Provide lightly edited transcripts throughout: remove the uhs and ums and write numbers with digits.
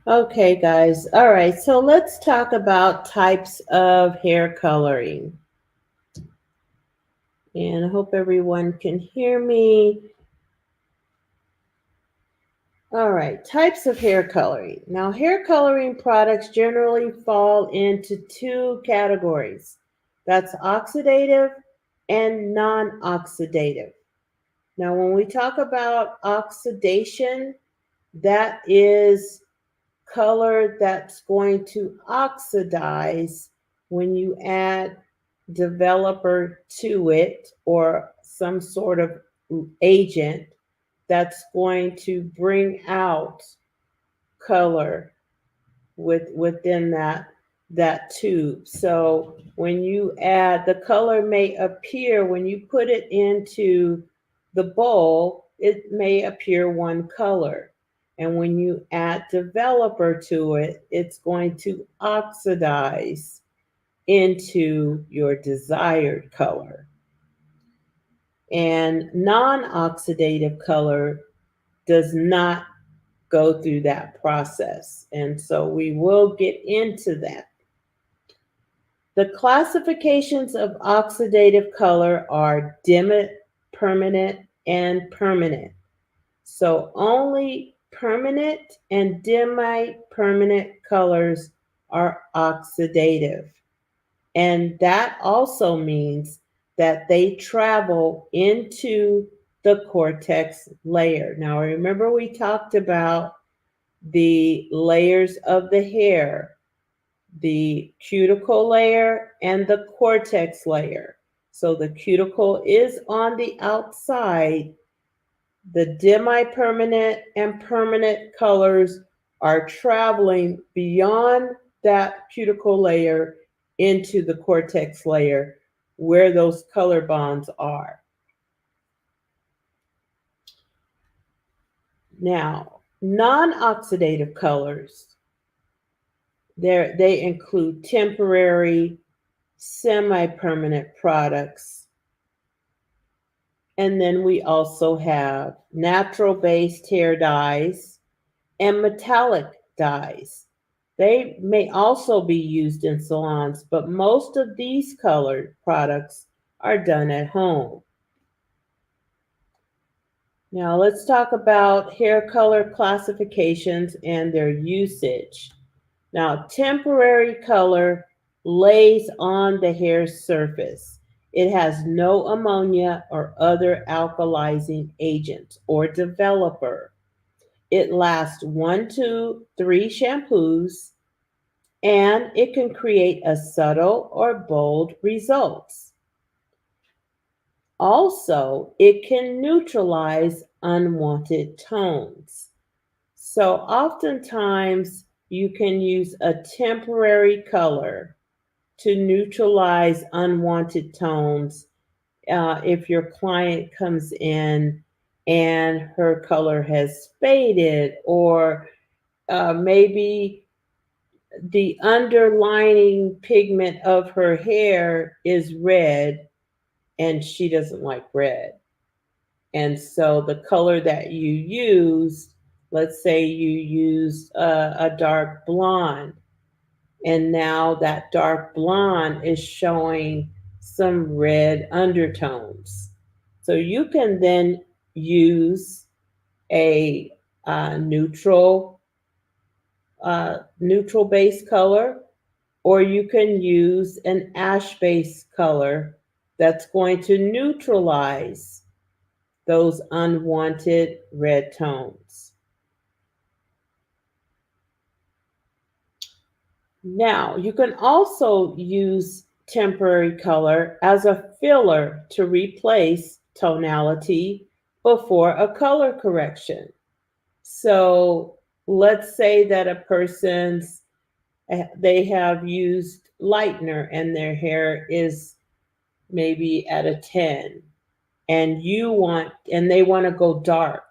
Okay, guys. All right. So let's talk about types of hair coloring. And I hope everyone can hear me. All right. Types of hair coloring. Now, hair coloring products generally fall into two categories. That's oxidative and non-oxidative. Now, when we talk about oxidation, that is color that's going to oxidize when you add developer to it or some sort of agent that's going to bring out color within that tube. So when you add, the color may appear when you put it into the bowl, it may appear one color. And when you add developer to it, it's going to oxidize into your desired color. And non-oxidative color does not go through that process. And so we will get into that. The classifications of oxidative color are dim, permanent, and permanent. So only permanent and demi-permanent colors are oxidative. And that also means that they travel into the cortex layer. Now, remember we talked about the layers of the hair, the cuticle layer and the cortex layer. So the cuticle is on the outside. The demi-permanent and permanent colors are traveling beyond that cuticle layer into the cortex layer where those color bonds are. Now, non-oxidative colors, they include temporary, semi-permanent products. And then we also have natural-based hair dyes and metallic dyes. They may also be used in salons, but most of these colored products are done at home. Now let's talk about hair color classifications and their usage. Now, temporary color lays on the hair's surface. It has no ammonia or other alkalizing agent or developer. It lasts 1 to 3 shampoos and it can create a subtle or bold results. Also, it can neutralize unwanted tones. So oftentimes you can use a temporary color to neutralize unwanted tones if your client comes in and her color has faded, or maybe the underlining pigment of her hair is red and she doesn't like red. And so the color that you used, let's say you used a dark blonde, and now that dark blonde is showing some red undertones. So you can then use a neutral base color, or you can use an ash base color that's going to neutralize those unwanted red tones. Now, you can also use temporary color as a filler to replace tonality before a color correction. So, let's say that a person's they have used lightener and their hair is maybe at a 10, and they want to go dark.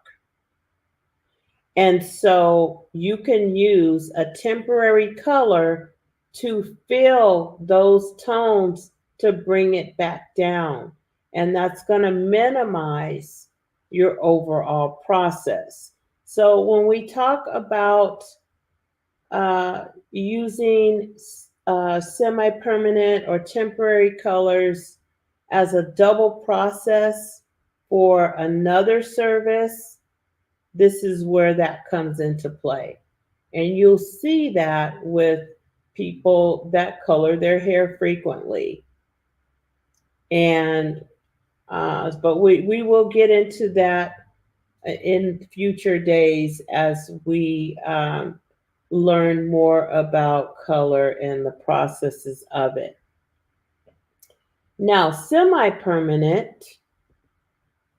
And so you can use a temporary color to fill those tones to bring it back down. And that's going to minimize your overall process. So when we talk about using semi-permanent or temporary colors as a double process for another service, this is where that comes into play. And you'll see that with people that color their hair frequently. And but we will get into that in future days as we learn more about color and the processes of it. Now, semi-permanent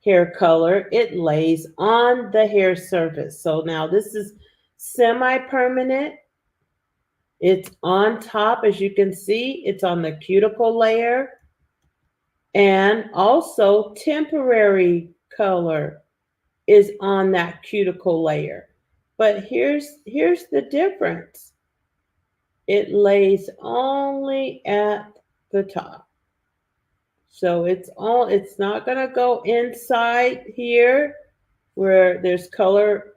hair color, it lays on the hair surface. So now this is semi-permanent. It's on top, as you can see, it's on the cuticle layer. And also temporary color is on that cuticle layer. But here's the difference. It lays only at the top. So it's not going to go inside here where there's color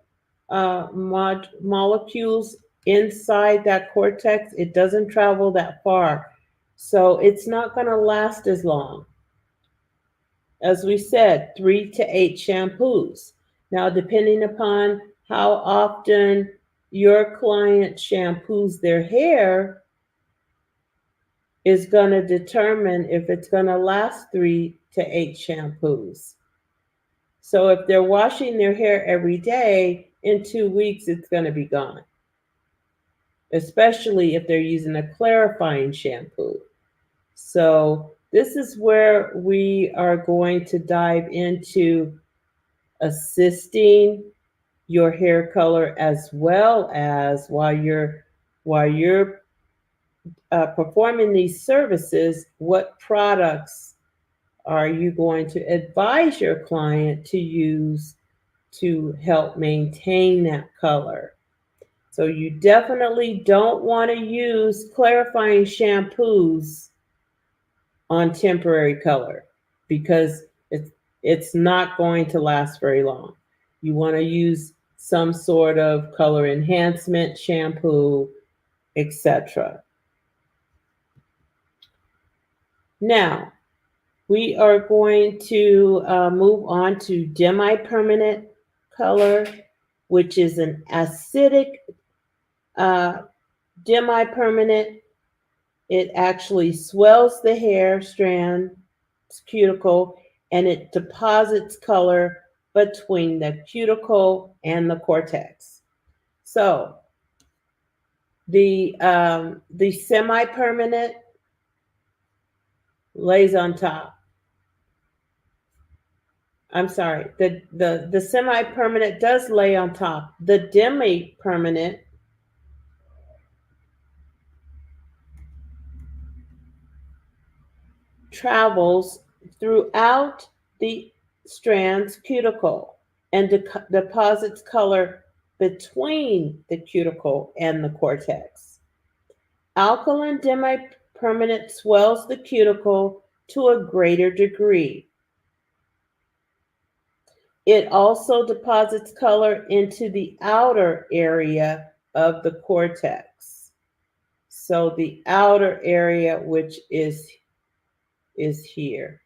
molecules inside that cortex. It doesn't travel that far. So it's not going to last as long. As we said, 3 to 8 shampoos. Now, depending upon how often your client shampoos their hair, is going to determine if it's going to last 3 to 8 shampoos. So if they're washing their hair every day, in 2 weeks, it's going to be gone, especially if they're using a clarifying shampoo. So this is where we are going to dive into assisting your hair color, as well as while you're performing these services, what products are you going to advise your client to use to help maintain that color? So you definitely don't want to use clarifying shampoos on temporary color because it's not going to last very long. You want to use some sort of color enhancement shampoo, etc. Now, we are going to move on to demi-permanent color, which is an acidic demi-permanent. It actually swells the hair strand, cuticle, and it deposits color between the cuticle and the cortex. So the semi-permanent lays on top. I'm sorry, the semi-permanent does lay on top. The demi-permanent travels throughout the strand's cuticle and deposits color between the cuticle and the cortex. Alkaline demi-permanent swells the cuticle to a greater degree. It also deposits color into the outer area of the cortex. So the outer area, which is here.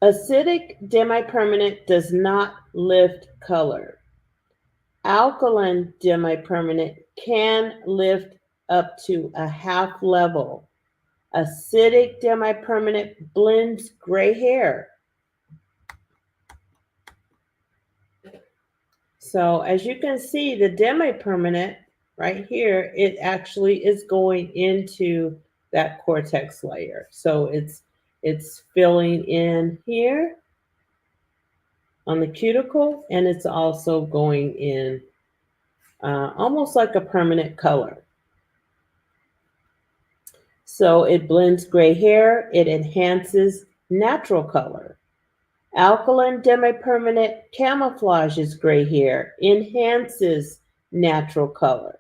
Acidic demi-permanent does not lift color. Alkaline demi-permanent can lift up to a half level. Acidic demi-permanent blends gray hair. So as you can see, the demi-permanent right here, it actually is going into that cortex layer. So it's filling in here on the cuticle, and it's also going in almost like a permanent color. So it blends gray hair, it enhances natural color. Alkaline demi-permanent camouflages gray hair, enhances natural color.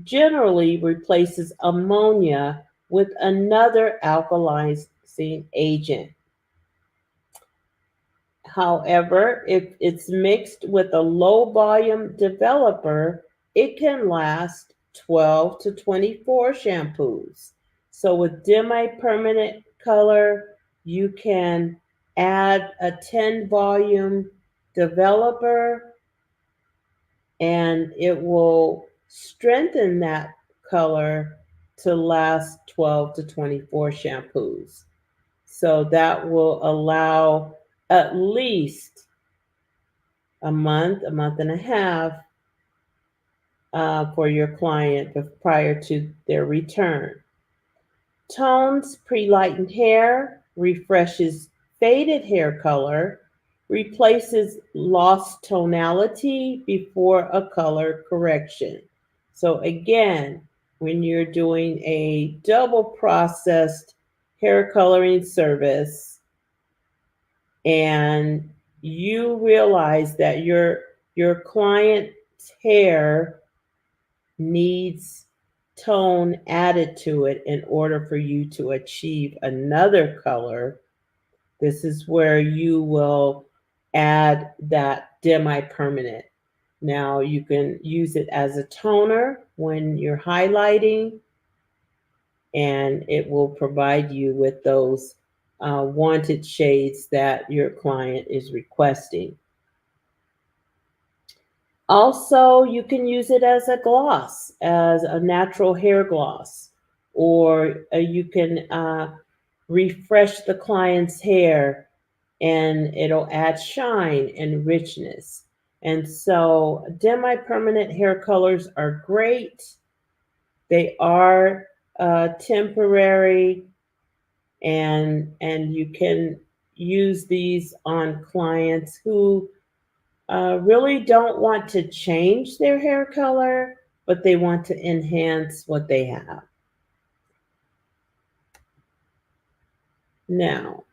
Generally replaces ammonia with another alkalizing agent. However, if it's mixed with a low volume developer, it can last 12 to 24 shampoos. So with demi-permanent color, you can add a 10 volume developer and it will strengthen that color to last 12 to 24 shampoos. So that will allow at least a month and a half for your client prior to their return. Tones pre-lightened hair, refreshes faded hair color, replaces lost tonality before a color correction. So again, when you're doing a double processed hair coloring service and you realize that your client's hair needs tone added to it in order for you to achieve another color, this is where you will add that demi-permanent. Now you can use it as a toner when you're highlighting, and it will provide you with those wanted shades that your client is requesting. Also, you can use it as a gloss, as a natural hair gloss, or you can refresh the client's hair and it'll add shine and richness. And so, demi permanent hair colors are great. They are temporary, and you can use these on clients who really don't want to change their hair color, but they want to enhance what they have. Now,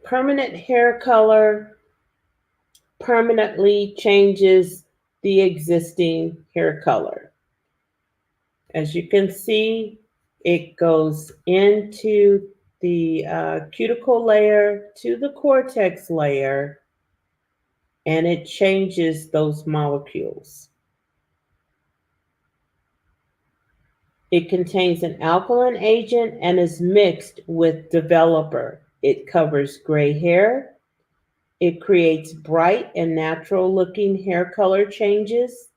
permanent hair color permanently changes the existing hair color. As you can see, it goes into the cuticle layer to the cortex layer, and it changes those molecules. It contains an alkaline agent and is mixed with developer. It covers gray hair. It creates bright and natural looking hair color changes.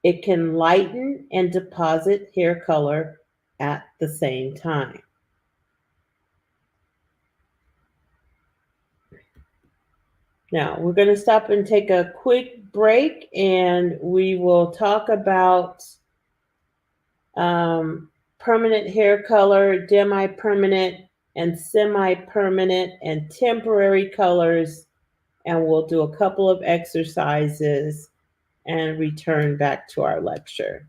It can lighten and deposit hair color at the same time. Now, we're going to stop and take a quick break, and we will talk about permanent hair color, demi-permanent, and semi-permanent, and temporary colors, and we'll do a couple of exercises and return back to our lecture.